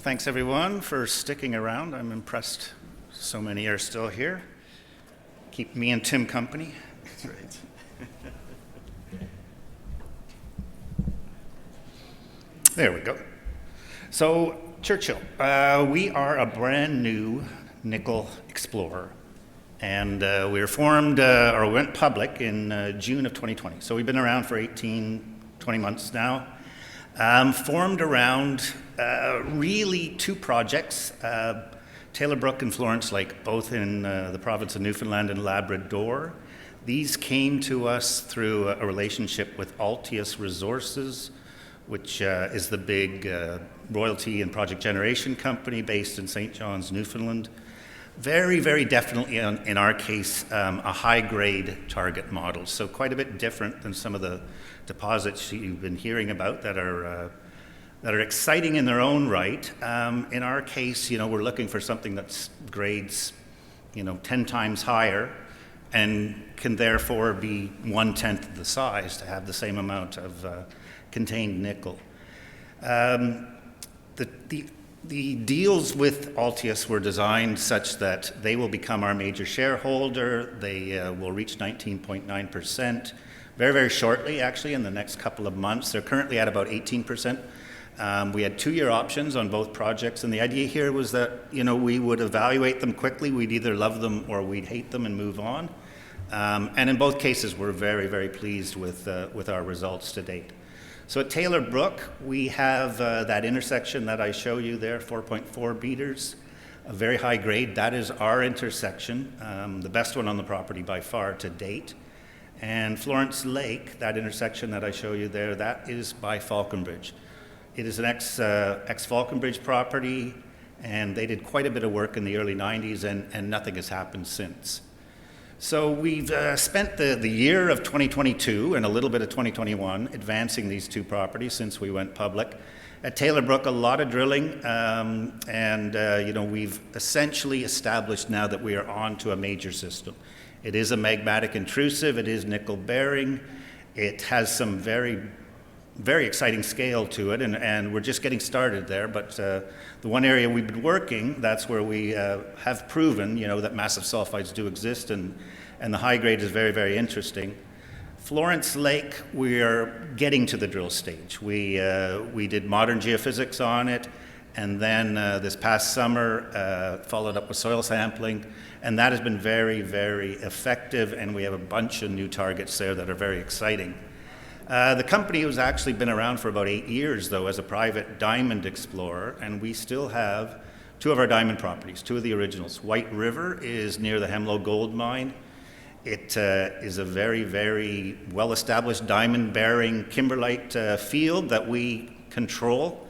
Well, thanks everyone for sticking around. I'm impressed so many are still here. Keep me and Tim company. That's right. There we go. So, Churchill, we are a brand new nickel explorer. And we were formed, or went public in June of 2020. So we've been around for 18, 20 months now. Formed around really two projects, Taylor Brook and Florence Lake, both in the province of Newfoundland and Labrador. These came to us through a relationship with Altius Resources, which is the big royalty and project generation company based in St. John's, Newfoundland. Very, very definitely, in our case, a high-grade target model. So quite a bit different than some of the deposits you've been hearing about that are exciting in their own right. In our case, we're looking for something that's grades, 10 times higher, and can therefore be 1/10 of the size to have the same amount of contained nickel. The deals with Altius were designed such that they will become our major shareholder. They will reach 19.9% very, very shortly, actually, in the next couple of months. They're currently at about 18%. We had 2-year options on both projects, and the idea here was that, we would evaluate them quickly. We'd either love them or we'd hate them and move on. And in both cases, we're very, very pleased with our results to date. So at Taylor Brook, we have that intersection that I show you there, 4.4 meters, a very high grade. That is our intersection, the best one on the property by far to date. And Florence Lake, that intersection that I show you there, that is by Falconbridge. It is an ex-Falconbridge property, and they did quite a bit of work in the early 90s, and nothing has happened since. So we've spent the year of 2022 and a little bit of 2021 advancing these two properties since we went public. At Taylor Brook, a lot of drilling, we've essentially established now that we are on to a major system. It is a magmatic intrusive, it is nickel bearing, it has some very, very exciting scale to it, and we're just getting started there, but the one area we've been working, that's where we have proven, that massive sulphides do exist, and the high grade is very, very interesting. Florence Lake, we are getting to the drill stage. We did modern geophysics on it, and then this past summer followed up with soil sampling, and that has been very, very effective, and we have a bunch of new targets there that are very exciting. The company has actually been around for about 8 years, though, as a private diamond explorer, and we still have 2 of our diamond properties, 2 of the originals. White River is near the Hemlo Gold Mine. It is a very, very well-established diamond-bearing kimberlite field that we control,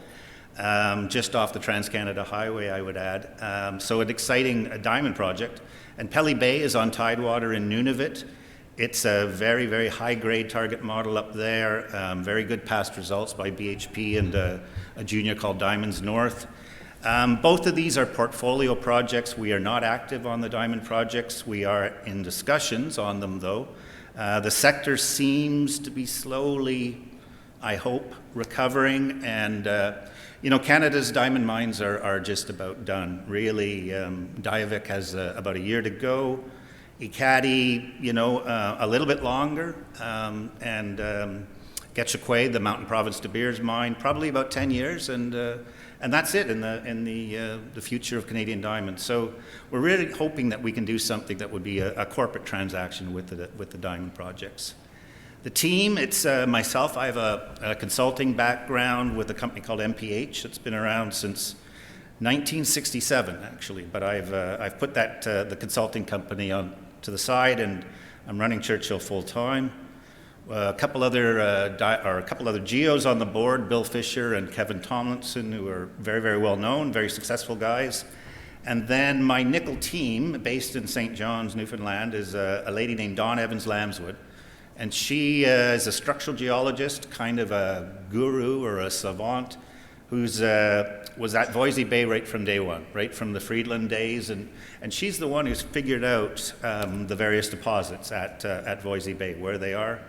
just off the Trans-Canada Highway, I would add. So an exciting diamond project. And Pelly Bay is on Tidewater in Nunavut. It's a very, very high-grade target model up there, very good past results by BHP and a junior called Diamonds North. Both of these are portfolio projects. We are not active on the diamond projects. We are in discussions on them, though. The sector seems to be slowly, I hope, recovering, and Canada's diamond mines are just about done. Really, Diavik has about a year to go. Ekati, a little bit longer, and Getchakwe, the Mountain Province De Beers mine, probably about 10 years, and that's it in the future of Canadian diamonds. So we're really hoping that we can do something that would be a corporate transaction with the diamond projects. The team, it's myself. I have a consulting background with a company called MPH that's been around since 1967, actually, but I've put that the consulting company on to the side, and I'm running Churchill full time. A couple other geos on the board, Bill Fisher and Kevin Tomlinson, who are very, very well known, very successful guys. And then my nickel team, based in St. John's, Newfoundland, is a lady named Dawn Evans-Lamswood, and she is a structural geologist, kind of a guru or a savant, who's was at Voisey Bay right from day one, right from the Friedland days, and she's the one who's figured out the various deposits at Voisey Bay, where they are.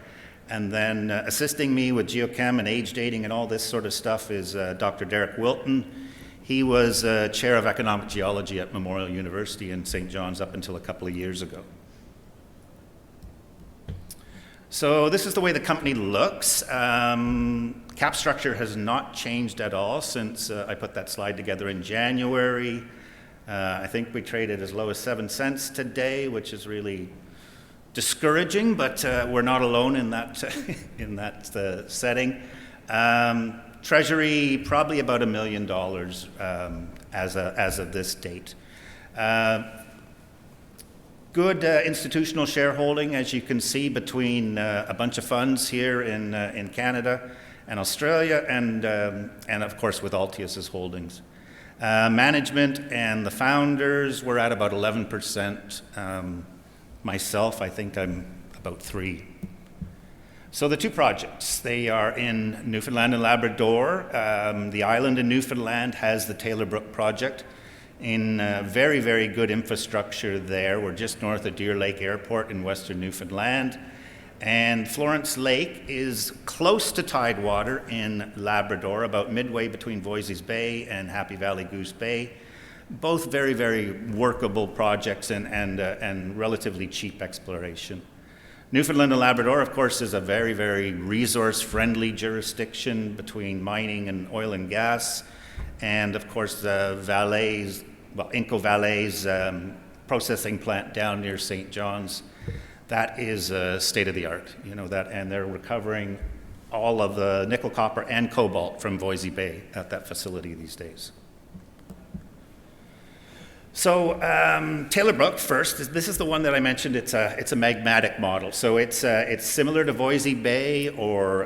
And then assisting me with geochem and age dating and all this sort of stuff is Dr. Derek Wilton. He was chair of economic geology at Memorial University in St. John's up until a couple of years ago. So this is the way the company looks. Cap structure has not changed at all since I put that slide together in January. I think we traded as low as 7 cents today, which is really discouraging, but we're not alone in that, in that setting. Treasury, probably about $1 million as of this date. Good institutional shareholding, as you can see, between a bunch of funds here in Canada and Australia, and of course with Altius's holdings. Management and the founders were at about 11%. Myself, I think I'm about 3%. So the two projects, they are in Newfoundland and Labrador. The island in Newfoundland has the Taylor Brook project in very, very good infrastructure there. We're just north of Deer Lake Airport in western Newfoundland. And Florence Lake is close to tidewater in Labrador, about midway between Voisey's Bay and Happy Valley Goose Bay. Both very, very workable projects and relatively cheap exploration. Newfoundland and Labrador, of course, is a very, very resource-friendly jurisdiction between mining and oil and gas. And of course, the Inco Valley's processing plant down near St. John's, that is state-of-the-art, you know that, and they're recovering all of the nickel, copper, and cobalt from Voisey Bay at that facility these days. So Taylor Brook first, this is the one that I mentioned. It's a magmatic model. So it's similar to Voisey Bay or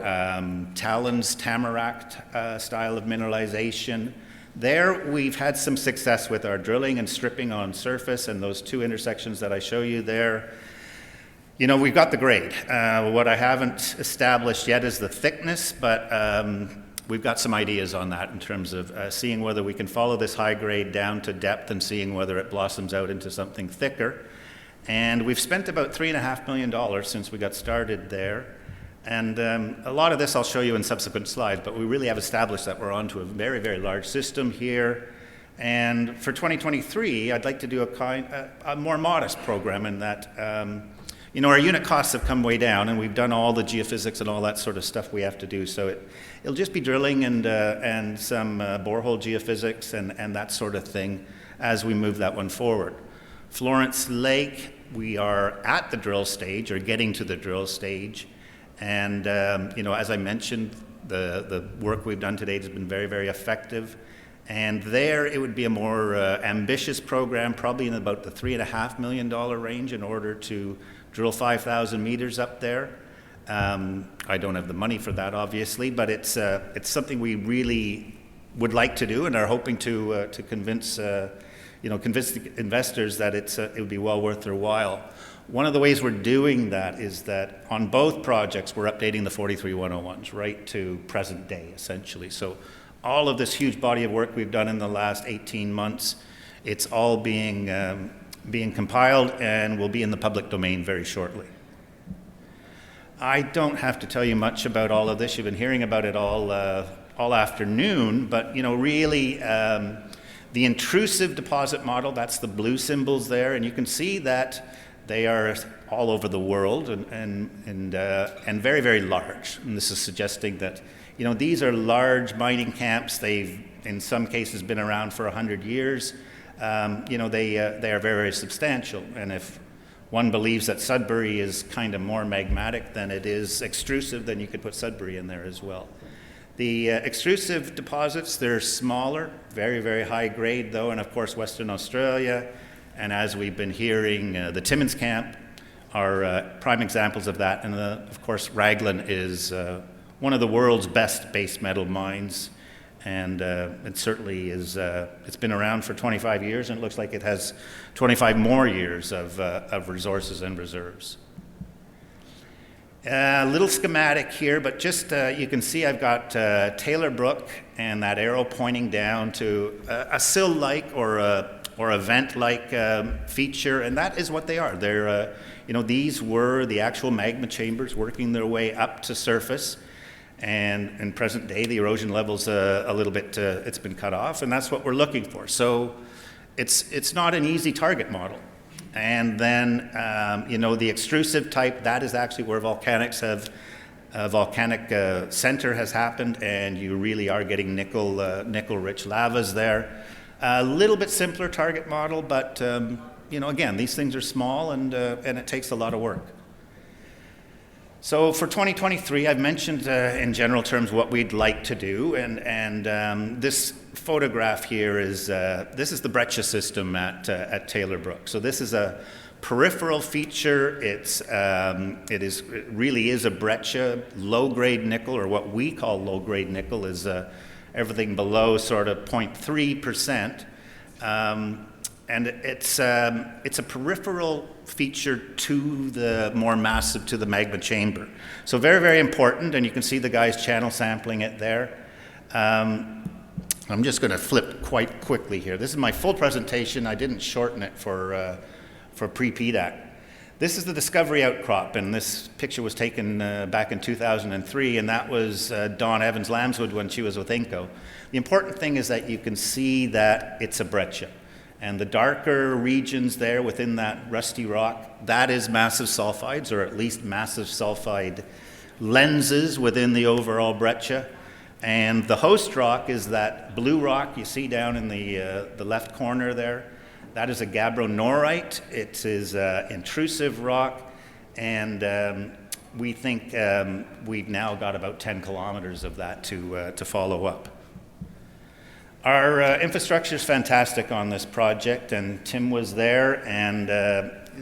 Talon's Tamarack style of mineralization. There we've had some success with our drilling and stripping on surface, and those two intersections that I show you there. You know, we've got the grade. What I haven't established yet is the thickness, but we've got some ideas on that in terms of seeing whether we can follow this high grade down to depth and seeing whether it blossoms out into something thicker. And we've spent about $3.5 million since we got started there. And a lot of this I'll show you in subsequent slides, but we really have established that we're onto a very, very large system here. And for 2023, I'd like to do a more modest program in that you know, our unit costs have come way down, and we've done all the geophysics and all that sort of stuff we have to do. So it'll just be drilling and some borehole geophysics and that sort of thing as we move that one forward. Florence Lake, we are at the drill stage, or getting to the drill stage. And, you know, as I mentioned, the work we've done to date has been very, very effective. And there, it would be a more ambitious program, probably in about the $3.5 million range in order to drill 5,000 meters up there. I don't have the money for that, obviously, but it's something we really would like to do and are hoping to convince convince the investors that it would be well worth their while. One of the ways we're doing that is that on both projects, we're updating the 43101s right to present day, essentially. So all of this huge body of work we've done in the last 18 months, it's all being compiled and will be in the public domain very shortly. I don't have to tell you much about all of this. You've been hearing about it all afternoon, but you know, really, the intrusive deposit model, that's the blue symbols there, and you can see that they are all over the world and very, very large. And this is suggesting that, you know, these are large mining camps. They've, in some cases, been around for 100 years. You know, they are very, very substantial. And if one believes that Sudbury is kind of more magmatic than it is extrusive, then you could put Sudbury in there as well. The extrusive deposits, they're smaller, very, very high grade though, and of course Western Australia, and as we've been hearing, the Timmins camp are prime examples of that, and of course Raglan is one of the world's best base metal mines, and it certainly is, it's been around for 25 years, and it looks like it has 25 more years of resources and reserves. A little schematic here, but just you can see I've got Taylor Brook and that arrow pointing down to a sill-like or a vent-like feature, and that is what they are. They're, you know, these were the actual magma chambers working their way up to surface, And in present day, the erosion level's a little bit, it's been cut off, and that's what we're looking for. So it's not an easy target model. And then, the extrusive type, that is actually where volcanics have, volcanic center has happened, and you really are getting nickel-rich lavas there. A little bit simpler target model, but, again, these things are small, and it takes a lot of work. So for 2023, I've mentioned in general terms what we'd like to do, and this photograph here is, this is the breccia system at Taylor Brook. So this is a peripheral feature. It really is a breccia. Low-grade nickel, or what we call low-grade nickel, is everything below sort of 0.3%. And it's a peripheral feature to the more massive, to the magma chamber. So very, very important, and you can see the guys channel sampling it there. I'm just going to flip quite quickly here. This is my full presentation. I didn't shorten it for Pre-PDAC. This is the discovery outcrop, and this picture was taken back in 2003, and that was Dawn Evans-Lambswood when she was with Inco. The important thing is that you can see that it's a breccia. And the darker regions there within that rusty rock, that is massive sulphides, or at least massive sulphide lenses within the overall breccia. And the host rock is that blue rock you see down in the left corner there. That is a gabbronorite. It is intrusive rock, and we think we've now got about 10 kilometers of that to follow up. Our infrastructure is fantastic on this project, and Tim was there, and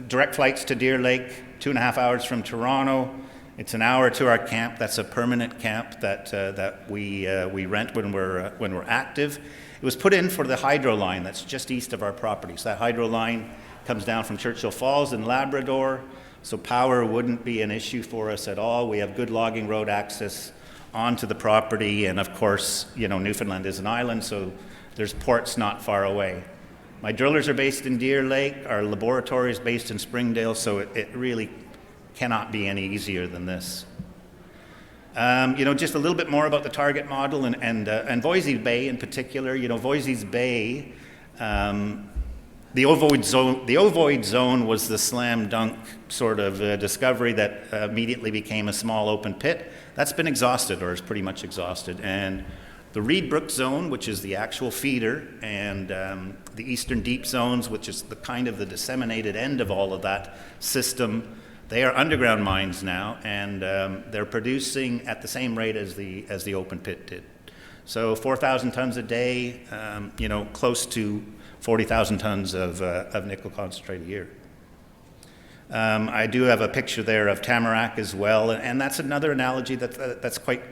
direct flights to Deer Lake, 2.5 hours from Toronto. It's an hour to our camp. That's a permanent camp that we rent when we're active. It was put in for the hydro line that's just east of our property. So that hydro line comes down from Churchill Falls in Labrador, so power wouldn't be an issue for us at all. We have good logging road access onto the property, and of course, Newfoundland is an island, so there's ports not far away. My drillers are based in Deer Lake, our laboratory is based in Springdale, so it really cannot be any easier than this. Just a little bit more about the target model and Voisey's Bay in particular. Voisey's Bay, the ovoid zone was the slam dunk sort of discovery that immediately became a small open pit. That's been exhausted, or is pretty much exhausted. And the Reed Brook zone, which is the actual feeder, and the eastern deep zones, which is the kind of the disseminated end of all of that system, they are underground mines now, and they're producing at the same rate as the open pit did. So 4,000 tons a day, close to 40,000 tons of nickel concentrate a year. I do have a picture there of Tamarack as well, and that's another analogy that's quite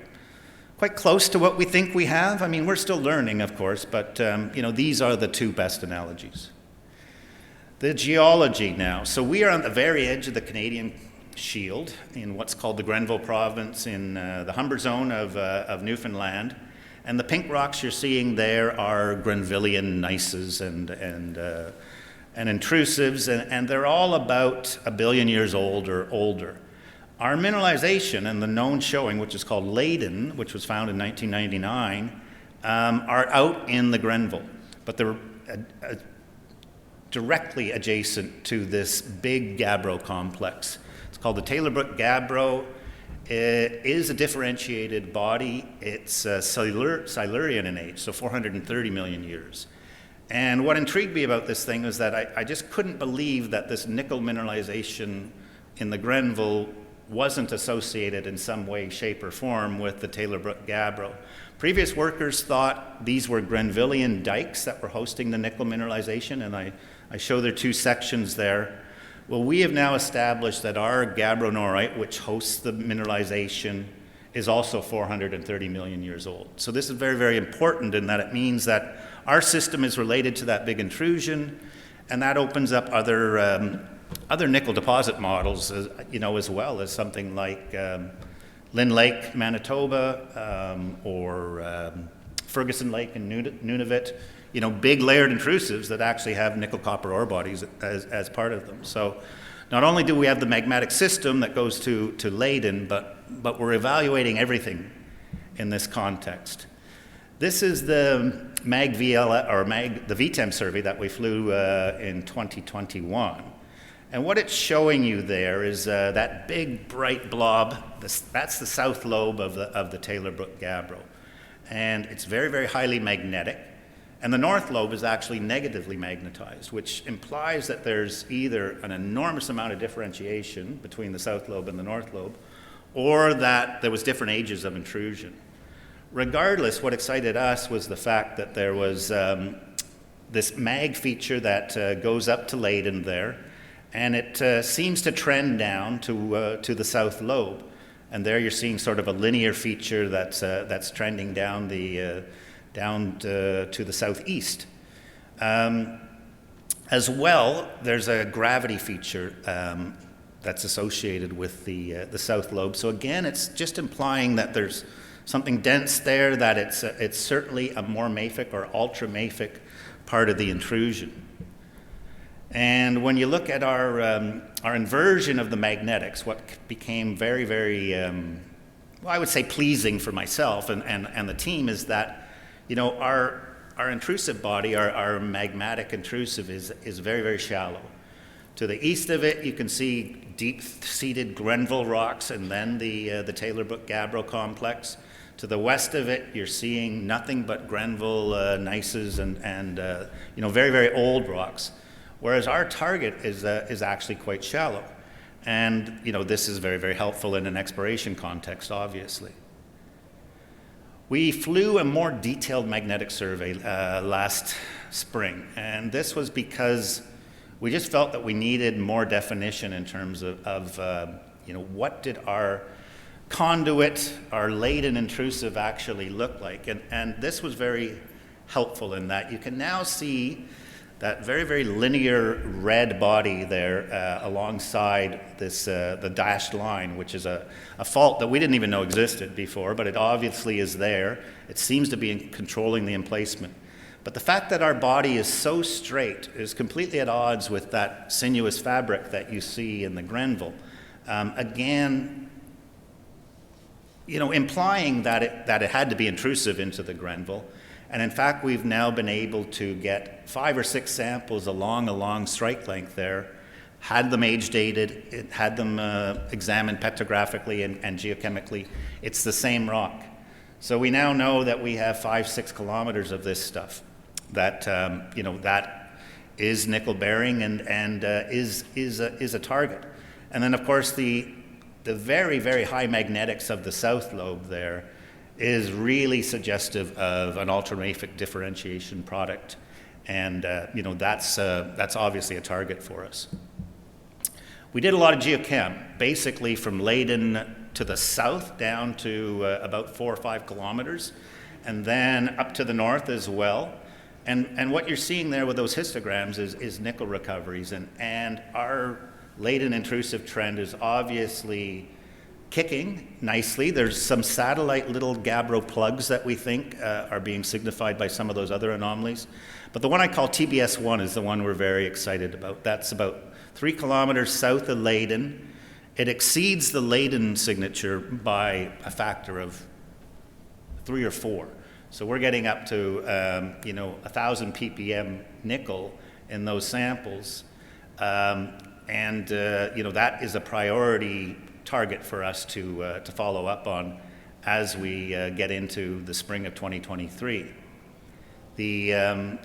close to what we think we have. I mean, we're still learning, of course, but these are the two best analogies. The geology now. So we are on the very edge of the Canadian Shield in what's called the Grenville Province in the Humber Zone of Newfoundland. And the pink rocks you're seeing there are Grenvillian gneisses and intrusives, and they're all about 1 billion years old or older. Our mineralization and the known showing, which is called Leyden, which was found in 1999, are out in the Grenville, but they're directly adjacent to this big gabbro complex. It's called the Taylor Brook Gabbro. It is a differentiated body. It's Silurian in age, so 430 million years. And what intrigued me about this thing was that I just couldn't believe that this nickel mineralization in the Grenville wasn't associated in some way, shape, or form with the Taylor Brook Gabbro. Previous workers thought these were Grenvillian dikes that were hosting the nickel mineralization, and I show their two sections there. Well, we have now established that our gabbronorite, which hosts the mineralization, is also 430 million years old. So this is very, very important in that it means that our system is related to that big intrusion, and that opens up other nickel deposit models, as well as something like Lynn Lake, Manitoba, or Ferguson Lake in Nunavut. Big layered intrusives that actually have nickel copper ore bodies as part of them. So not only do we have the magmatic system that goes to Leyden, but we're evaluating everything in this context. This is the the VTEM survey that we flew in 2021. And what it's showing you there is that big bright blob. That's the south lobe of the Taylor Brook gabbro. And it's very, very highly magnetic. And the north lobe is actually negatively magnetized, which implies that there's either an enormous amount of differentiation between the south lobe and the north lobe, or that there was different ages of intrusion. Regardless, what excited us was the fact that there was this mag feature that goes up to Leyden there, and it seems to trend down to the south lobe. And there you're seeing sort of a linear feature that's trending down to the southeast. As well, there's a gravity feature that's associated with the south lobe. So again, it's just implying that there's something dense there, that it's certainly a more mafic or ultra-mafic part of the intrusion. And when you look at our inversion of the magnetics, what became very, very, well, I would say pleasing for myself and the team is that, you know, our intrusive body, our magmatic intrusive is very, very shallow. To the east of it, you can see deep-seated Grenville rocks and then the Taylor Brook gabbro complex. To the west of it, you're seeing nothing but Grenville gneisses and you know, very, very old rocks. Whereas our target is actually quite shallow. And, you know, this is very, very helpful in an exploration context, obviously. We flew a more detailed magnetic survey last spring, and this was because we just felt that we needed more definition in terms of you know, what did our conduit, our Leyden intrusive actually look like. And this was very helpful in that you can now see that very, very linear red body there alongside this, the dashed line, which is a fault that we didn't even know existed before, but it obviously is there. It seems to be controlling the emplacement. But the fact that our body is so straight is completely at odds with that sinuous fabric that you see in the Grenville. Again, you know, implying that it had to be intrusive into the Grenville. And in fact, we've now been able to get 5 or 6 samples along a long strike length there, had them age dated, had them examined petrographically and geochemically. It's the same rock. So we now know that we have 5-6 kilometers of this stuff that, you know, that is nickel bearing and is a target. And then of course the very, very high magnetics of the south lobe there is really suggestive of an ultramafic differentiation product. And you know, that's obviously a target for us. We did a lot of geochem, basically from Leyden to the south down to about 4 or 5 kilometers, and then up to the north as well. And what you're seeing there with those histograms is nickel recoveries, and our Leyden intrusive trend is obviously kicking nicely. There's some satellite little gabbro plugs that we think are being signified by some of those other anomalies. But the one I call TBS1 is the one we're very excited about. That's about 3 kilometers south of Leyden. It exceeds the Leyden signature by a factor of 3 or 4. So we're getting up to, you know, 1,000 ppm nickel in those samples. You know, that is a priority target for us to follow up on as we get into the spring of 2023. The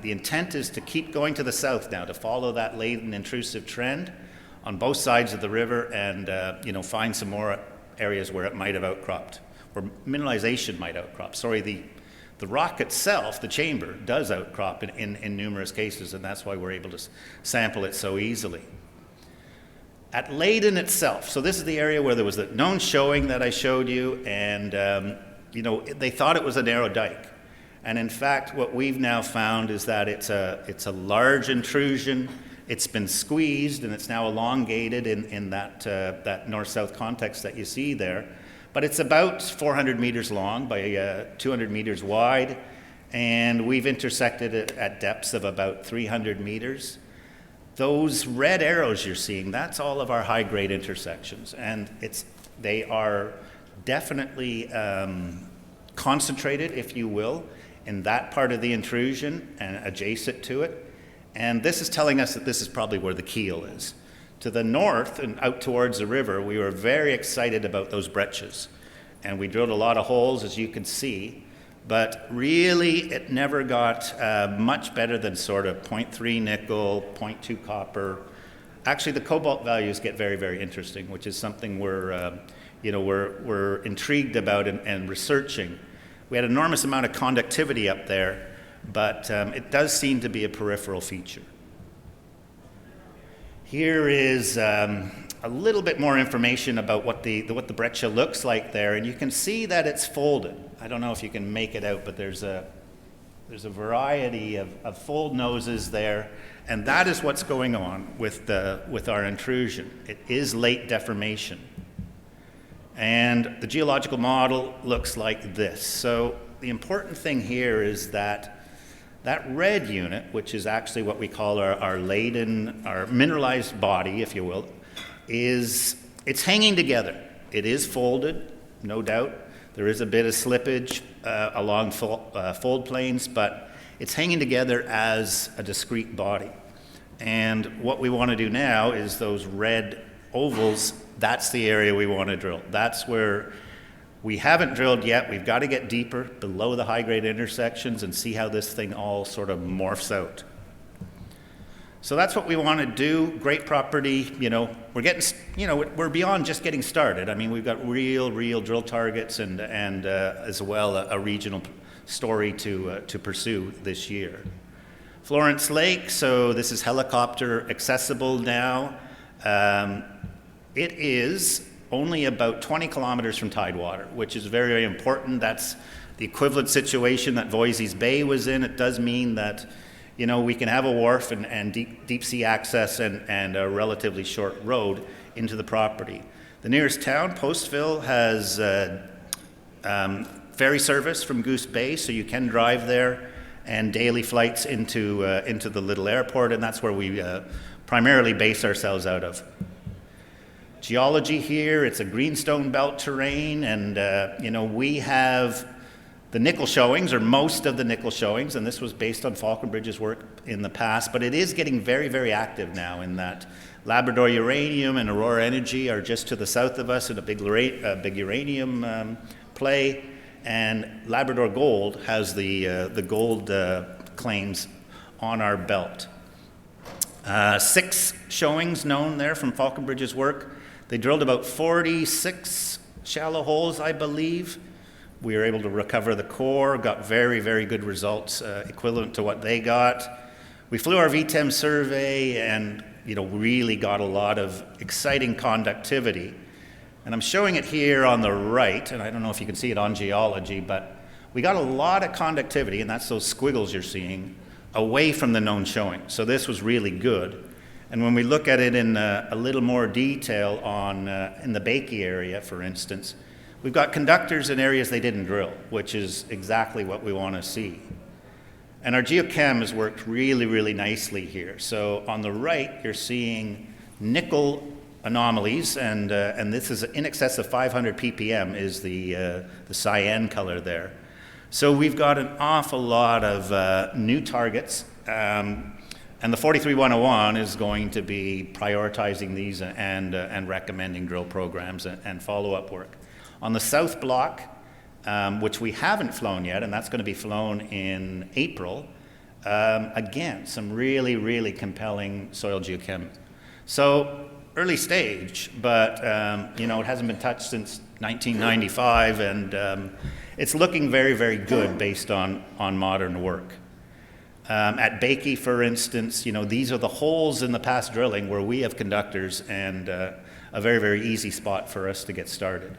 intent is to keep going to the south now, to follow that Leyden intrusive trend on both sides of the river and you know, find some more areas where it might have outcropped, where mineralization might outcrop. Sorry, the rock itself, the chamber, does outcrop in numerous cases, and that's why we're able to sample it so easily. At Leyden itself, so this is the area where there was the known showing that I showed you, and you know, they thought it was a narrow dike. And in fact, what we've now found is that it's a large intrusion. It's been squeezed, and it's now elongated in that north-south context that you see there. But it's about 400 meters long by 200 meters wide, and we've intersected it at depths of about 300 meters. Those red arrows you're seeing, that's all of our high-grade intersections, and they are definitely concentrated, if you will, in that part of the intrusion and adjacent to it. And this is telling us that this is probably where the keel is. To the north and out towards the river, we were very excited about those breccias. And we drilled a lot of holes, as you can see, but really it never got much better than sort of 0.3 nickel, 0.2 copper. Actually, the cobalt values get very, very interesting, which is something we're intrigued about and researching. We had an enormous amount of conductivity up there, but it does seem to be a peripheral feature. Here is a little bit more information about what the breccia looks like there, and you can see that it's folded. I don't know if you can make it out, but there's a variety of fold noses there, and that is what's going on with our intrusion. It is late deformation. And the geological model looks like this. So the important thing here is that red unit, which is actually what we call our laden, our mineralized body, if you will, it's hanging together. It is folded, no doubt. There is a bit of slippage along fold planes, but it's hanging together as a discrete body. And what we want to do now is those red ovals, that's the area we want to drill. That's where we haven't drilled yet. We've got to get deeper below the high-grade intersections and see how this thing all sort of morphs out. So that's what we want to do. Great property. We're getting, we're beyond just getting started. I mean, we've got real drill targets and as well a regional story to pursue this year. Florence Lake. So this is helicopter accessible now. It is only about 20 kilometers from tidewater, which is very, very important. That's the equivalent situation that Voisey's Bay was in. It does mean that, we can have a wharf and deep sea access and a relatively short road into the property. The nearest town, Postville, has ferry service from Goose Bay, so you can drive there, and daily flights into the little airport, and that's where we primarily base ourselves out of. Geology here, it's a greenstone belt terrain, and we have the nickel showings, or most of the nickel showings, and this was based on Falconbridge's work in the past, but it is getting very, very active now in that Labrador uranium and Aurora Energy are just to the south of us in a big uranium play, and Labrador Gold has the gold claims on our belt. 6 showings known there from Falconbridge's work. They drilled about 46 shallow holes, I believe. We were able to recover the core, got very, very good results, equivalent to what they got. We flew our VTEM survey and, really got a lot of exciting conductivity. And I'm showing it here on the right, and I don't know if you can see it on Geology, but we got a lot of conductivity, and that's those squiggles you're seeing, away from the known showing. So this was really good. And when we look at it in a little more detail in the Bakey area, for instance, we've got conductors in areas they didn't drill, which is exactly what we want to see. And our geochem has worked really, really nicely here. So on the right, you're seeing nickel anomalies, and this is in excess of 500 ppm is the cyan color there. So we've got an awful lot of new targets. And the 43101 is going to be prioritizing these and recommending drill programs and follow-up work. On the south block, which we haven't flown yet, and that's going to be flown in April, again, some really, really compelling soil geochem. So early stage, but it hasn't been touched since 1995, and it's looking very, very good based on modern work. At Bakey, for instance, these are the holes in the past drilling where we have conductors, and a very, very easy spot for us to get started.